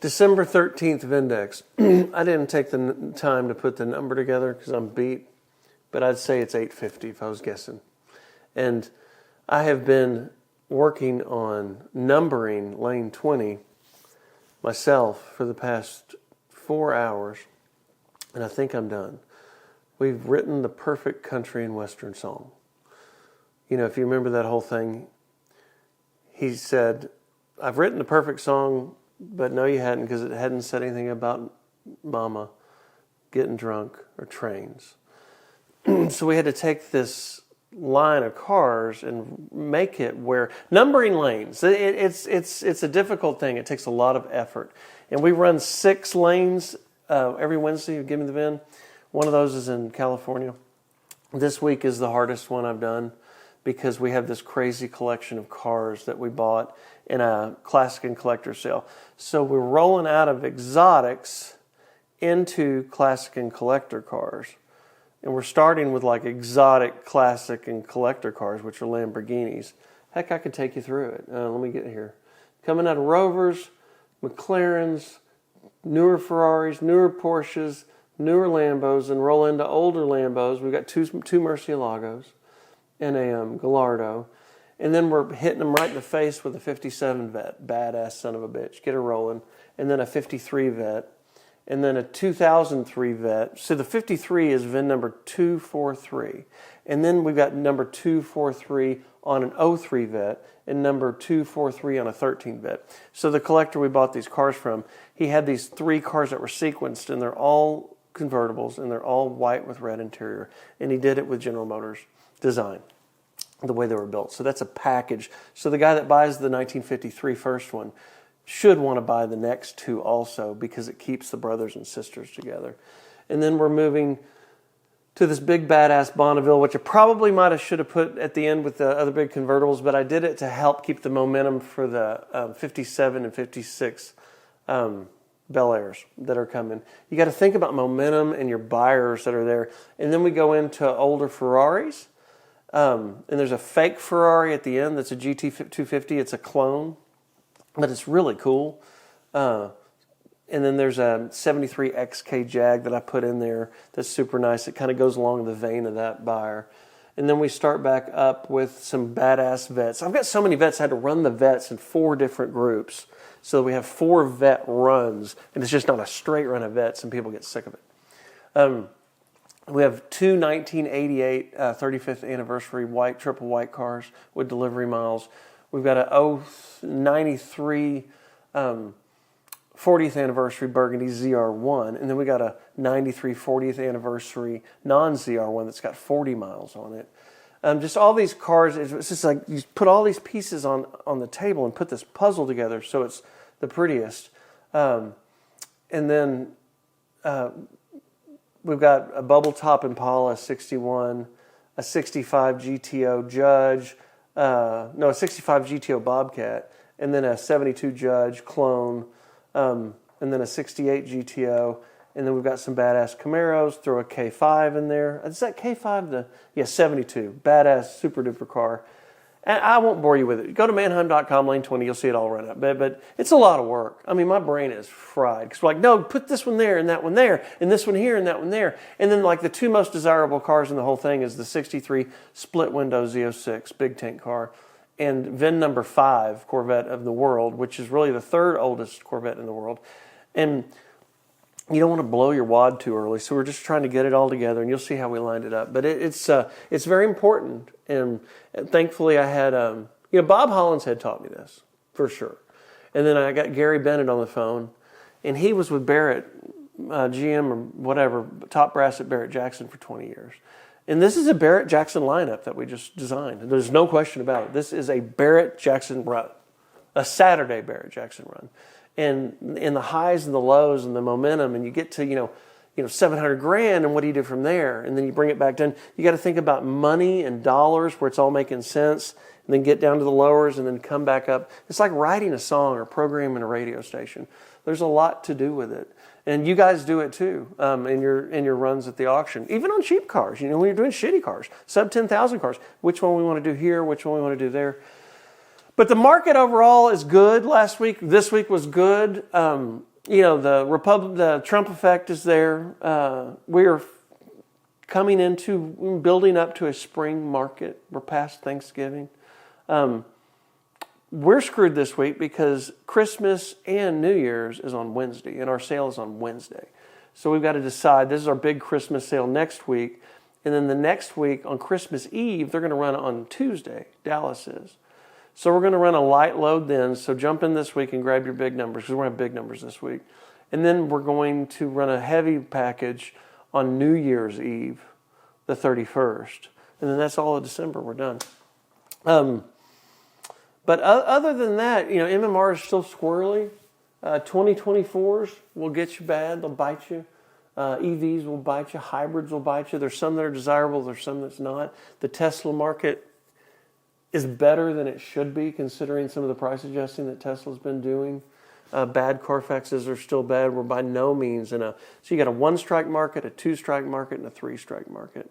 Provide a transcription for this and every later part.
December 13th Vindex. I didn't take the time to put the number together because I'm beat, but I'd say it's 850 if I was guessing. And I have been working on numbering lane 20 myself for the past 4 hours, and I think I'm done. We've written the perfect country and western song. You know, if you remember that whole thing, he said, I've written the perfect song, but no, you hadn't, because it hadn't said anything about mama getting drunk or trains. So we had to take this line of cars and make it where numbering lanes. It's a difficult thing. It takes a lot of effort, and we run 6 lanes every Wednesday of GivemetheVIN. One of those is in California. This week is the hardest one I've done because we have this crazy collection of cars that we bought in a classic and collector sale. So we're rolling out of exotics into classic and collector cars. And we're starting with like exotic, classic, and collector cars, which are Lamborghinis. Heck, I could take you through it. Let me get here. Coming out of Rovers, McLarens, newer Ferraris, newer Porsches, newer Lambos, and roll into older Lambos. We've got two Murcielagos and a Gallardo. And then we're hitting them right in the face with a 57 Vet. Badass son of a bitch. Get her rolling. And then a 53 Vet. And then a 2003 Vet. So the 53 is VIN number 243. And then we've got number 243 on an 03 Vet and number 243 on a 13 Vet. So the collector we bought these cars from, he had these 3 cars that were sequenced, and they're all convertibles, and they're all white with red interior. And he did it with General Motors design, the way they were built. So that's a package. So the guy that buys the 1953 first one should want to buy the next 2 also, because it keeps the brothers and sisters together. And then we're moving to this big badass Bonneville, which I probably should have put at the end with the other big convertibles, but I did it to help keep the momentum for the 57 and 56 Bel Airs that are coming. You got to think about momentum and your buyers that are there. And then we go into older Ferraris. And there's a fake Ferrari at the end that's a GT250. It's a clone, but it's really cool. And then there's a 73 XK Jag that I put in there that's super nice. It kind of goes along the vein of that buyer. And then we start back up with some badass vets. I've got so many vets, I had to run the vets in 4 different groups. So we have 4 vet runs, and it's just not a straight run of vets, and people get sick of it. We have 2 1988 35th anniversary triple white cars with delivery miles. We've got a 93 40th anniversary Burgundy ZR1, and then we got a 93 40th anniversary non-ZR1 that's got 40 miles on it. Just all these cars, it's just like you put all these pieces on the table and put this puzzle together so it's the prettiest. And then we've got a bubble top Impala 61, a 65 GTO Judge, a 65 GTO Bobcat, and then a 72 Judge clone, and then a 68 GTO, and then we've got some badass Camaros. Throw a K5 in there. Is that K5? 72. Badass, super duper car. And I won't bore you with it. Go to Manheim.com, lane 20, you'll see it all run up. But it's a lot of work. I mean, my brain is fried. Because we're like, no, put this one there and that one there, and this one here and that one there. And then like the 2 most desirable cars in the whole thing is the 63 split window Z06 big tank car, and VIN number 5 Corvette of the world, which is really the 3rd oldest Corvette in the world. And you don't want to blow your wad too early, so we're just trying to get it all together, and you'll see how we lined it up. But it's very important, and thankfully I had Bob Hollins had taught me this for sure, and then I got Gary Bennett on the phone, and he was with Barrett GM or whatever, top brass at Barrett Jackson for 20 years. And this is a Barrett Jackson lineup that we just designed. There's no question about it. This is a Barrett Jackson run, a Saturday Barrett Jackson run. And in the highs and the lows and the momentum, and you get to, 700 grand, and what do you do from there? And then you bring it back down. You got to think about money and dollars where it's all making sense, and then get down to the lowers and then come back up. It's like writing a song or programming a radio station. There's a lot to do with it. And you guys do it too in your runs at the auction, even on cheap cars. When you're doing shitty cars, sub 10,000 cars, which one we want to do here, which one we want to do there. But the market overall is good last week. This week was good. the Trump effect is there. We are building up to a spring market. We're past Thanksgiving. We're screwed this week because Christmas and New Year's is on Wednesday, and our sale is on Wednesday. So we've got to decide. This is our big Christmas sale next week. And then the next week on Christmas Eve, they're going to run on Tuesday. Dallas is. So we're going to run a light load then. So jump in this week and grab your big numbers because we're going to have big numbers this week. And then we're going to run a heavy package on New Year's Eve, the 31st. And then that's all of December. We're done. But other than that, MMR is still squirrely. 2024s will get you bad. They'll bite you. EVs will bite you. Hybrids will bite you. There's some that are desirable. There's some that's not. The Tesla market is better than it should be considering some of the price adjusting that Tesla's been doing. Bad Carfaxes are still bad. We're by no means so you got a 1-strike market, a 2-strike market, and a 3-strike market.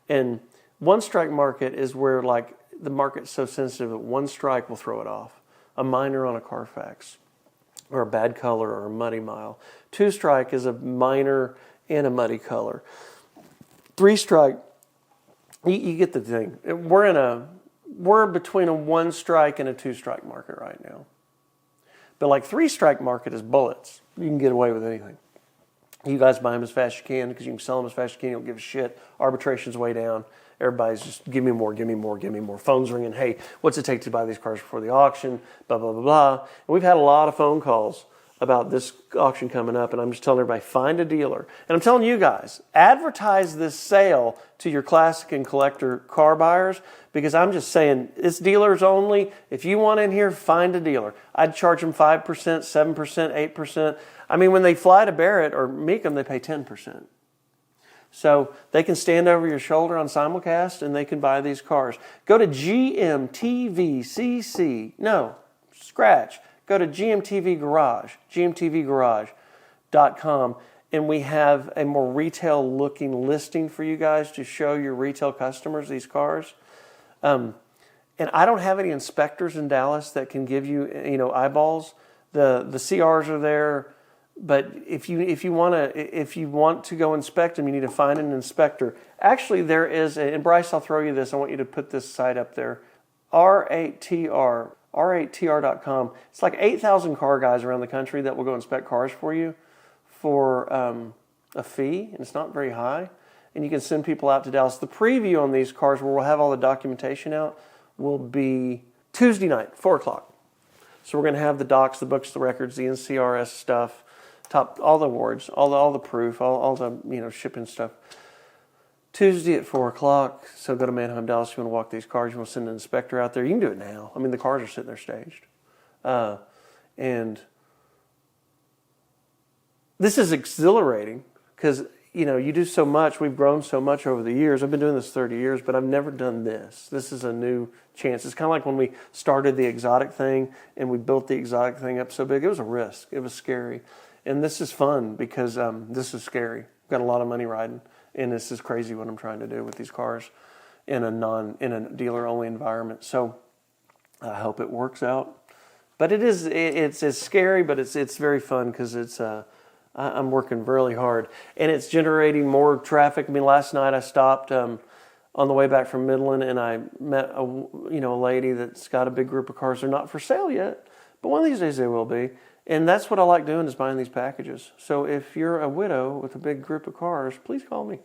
And 1-strike market is where the market's so sensitive that 1 strike will throw it off. A minor on a Carfax, or a bad color, or a muddy mile. 2-strike is a minor and a muddy color. 3-strike, you get the thing. We're between a 1-strike and a 2-strike market right now. But 3-strike market is bullets. You can get away with anything. You guys buy them as fast as you can because you can sell them as fast as you can. You don't give a shit. Arbitration's way down. Everybody's just give me more, give me more, give me more. Phones ringing. Hey, what's it take to buy these cars before the auction? Blah, blah, blah, blah. And we've had a lot of phone calls about this auction coming up, and I'm just telling everybody, find a dealer. And I'm telling you guys, advertise this sale to your classic and collector car buyers because I'm just saying, it's dealers only. If you want in here, find a dealer. I'd charge them 5%, 7%, 8%. I mean, when they fly to Barrett or Mecum, they pay 10%. So they can stand over your shoulder on simulcast and they can buy these cars. Go to GMTVCC. No, scratch. Go to GMTV Garage, gmtvgarage.com, and we have a more retail-looking listing for you guys to show your retail customers these cars. And I don't have any inspectors in Dallas that can give you, eyeballs. The CRs are there. But if you want to go inspect them, you need to find an inspector. Actually, there is, and Bryce, I'll throw you this. I want you to put this site up there. R8TR.com. It's 8,000 car guys around the country that will go inspect cars for you for a fee, and it's not very high. And you can send people out to Dallas. The preview on these cars, where we'll have all the documentation will be Tuesday night, 4 o'clock. So we're going to have the docs, the books, the records, the NCRS stuff. All the awards, all the proof, all the shipping stuff. Tuesday at 4 o'clock. So go to Manheim Dallas. If you want to walk these cars, you want to send an inspector out there. You can do it now. I mean, the cars are sitting there staged, and this is exhilarating because you do so much. We've grown so much over the years. I've been doing this 30 years, but I've never done this. This is a new chance. It's kind of like when we started the exotic thing and we built the exotic thing up so big. It was a risk. It was scary. And this is fun because this is scary. I've got a lot of money riding, and this is crazy what I'm trying to do with these cars in a dealer-only environment. So I hope it works out. But it's scary, but it's very fun because I'm working really hard, and it's generating more traffic. I mean, last night I stopped on the way back from Midland, and I met a lady that's got a big group of cars. They're not for sale yet, but one of these days they will be. And that's what I like doing is buying these packages. So if you're a widow with a big group of cars, please call me.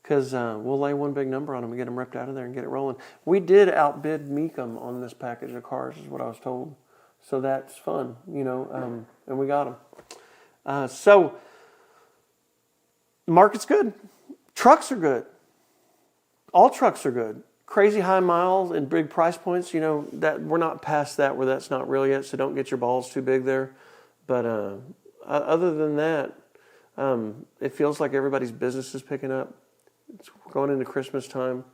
Because we'll lay one big number on them and get them ripped out of there and get it rolling. We did outbid Mecum on this package of cars is what I was told. So that's fun, and we got them. So the market's good. Trucks are good. All trucks are good. Crazy high miles and big price points, that we're not past that where that's not real yet, so don't get your balls too big there. But other than that, it feels like everybody's business is picking up. It's going into Christmas time.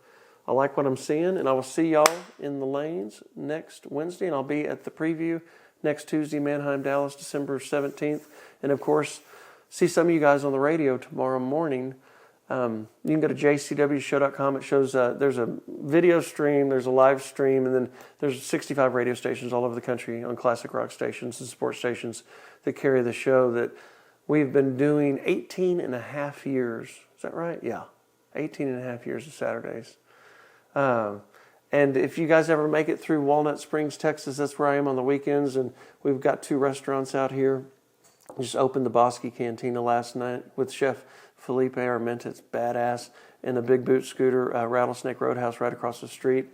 I like what I'm seeing, and I will see y'all in the lanes next Wednesday, and I'll be at the preview next Tuesday, Manheim Dallas, December 17th. And, of course, see some of you guys on the radio tomorrow morning You can go to jcwshow.com. It shows there's a video stream, there's a live stream, and then there's 65 radio stations all over the country on classic rock stations and sports stations that carry the show that we've been doing 18 and a half years. Is that right? Yeah, 18 and a half years of Saturdays. And if you guys ever make it through Walnut Springs, Texas, that's where I am on the weekends, and we've got 2 restaurants out here. We just opened the Bosque Cantina last night with Chef Felipe Armenta. It's badass. And a Big Boot Scooter, Rattlesnake Roadhouse right across the street.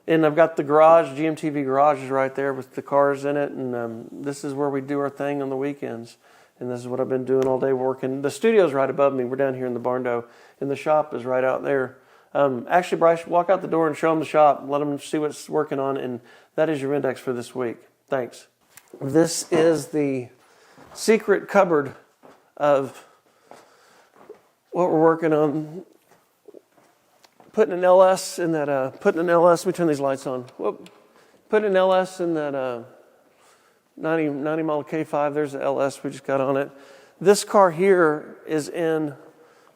And I've got the garage, GMTV garage is right there with the cars in it. And this is where we do our thing on the weekends. And this is what I've been doing all day working. The studio's right above me. We're down here in the barn dough. And the shop is right out there. Actually, Bryce, walk out the door and show them the shop. Let them see what's working on. And that is your Vindex for this week. Thanks. This is the secret cupboard of what we're working on. Putting an LS in that, let me turn these lights on. Whoop. Putting an LS in that 90 model K5. There's the LS we just got on it. This car here is in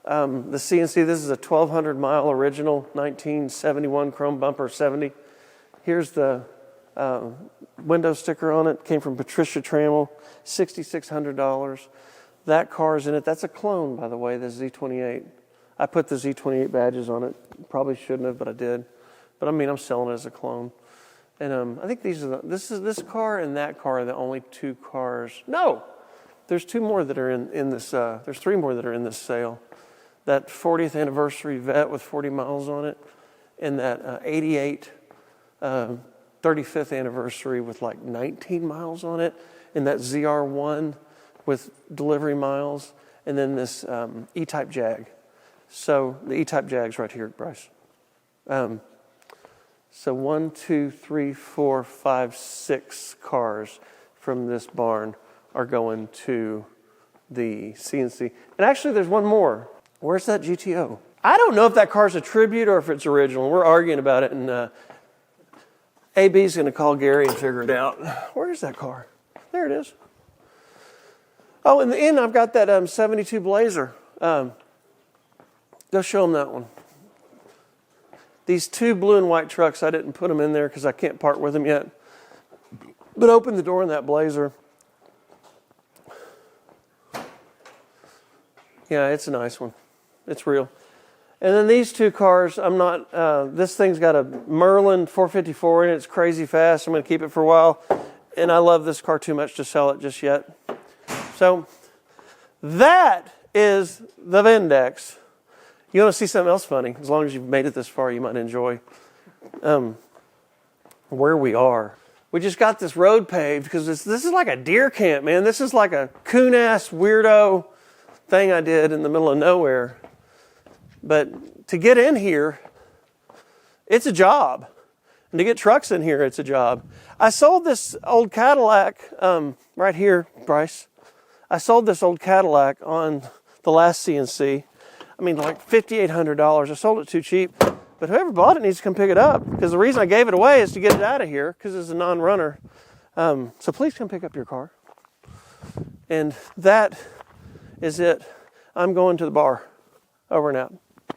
the CNC. This is a 1,200 mile original 1971 chrome bumper 70. Here's the window sticker on it. Came from Patricia Trammell, $6,600. That car's in it. That's a clone, by the way, the Z28. I put the Z28 badges on it. Probably shouldn't have, but I did. But I mean, I'm selling it as a clone. And I think this car and that car are the only 2 cars. No, there's 2 more that are in this. There's 3 more that are in this sale. That 40th anniversary Vet with 40 miles on it, and that 88 35th anniversary with like 19 miles on it, and that ZR1 with delivery miles, and then this E-Type Jag. So the E-Type Jag's right here, Bryce. So 1, 2, 3, 4, 5, 6 cars from this barn are going to the CNC. And actually, there's one more. Where's that GTO? I don't know if that car's a tribute or if it's original. We're arguing about it, and AB's going to call Gary and figure it out. Where is that car? There it is. Oh, in the end, I've got that 72 Blazer. Go show them that one. These 2 blue and white trucks, I didn't put them in there because I can't part with them yet. But open the door in that Blazer. Yeah, it's a nice one. It's real. And then these 2 cars, this thing's got a Merlin 454 in it. It's crazy fast. I'm going to keep it for a while. And I love this car too much to sell it just yet. So that is the Vindex. You want to see something else funny? As long as you've made it this far, you might enjoy where we are. We just got this road paved because this is like a deer camp, man. This is like a coon-ass weirdo thing I did in the middle of nowhere. But to get in here, it's a job. And to get trucks in here, it's a job. I sold this old Cadillac right here, Bryce. I sold this old Cadillac on the last CNC. I mean, like $5,800. I sold it too cheap. But whoever bought it needs to come pick it up. Because the reason I gave it away is to get it out of here because it's a non-runner. So please come pick up your car. And that is it. I'm going to the bar. Over and out.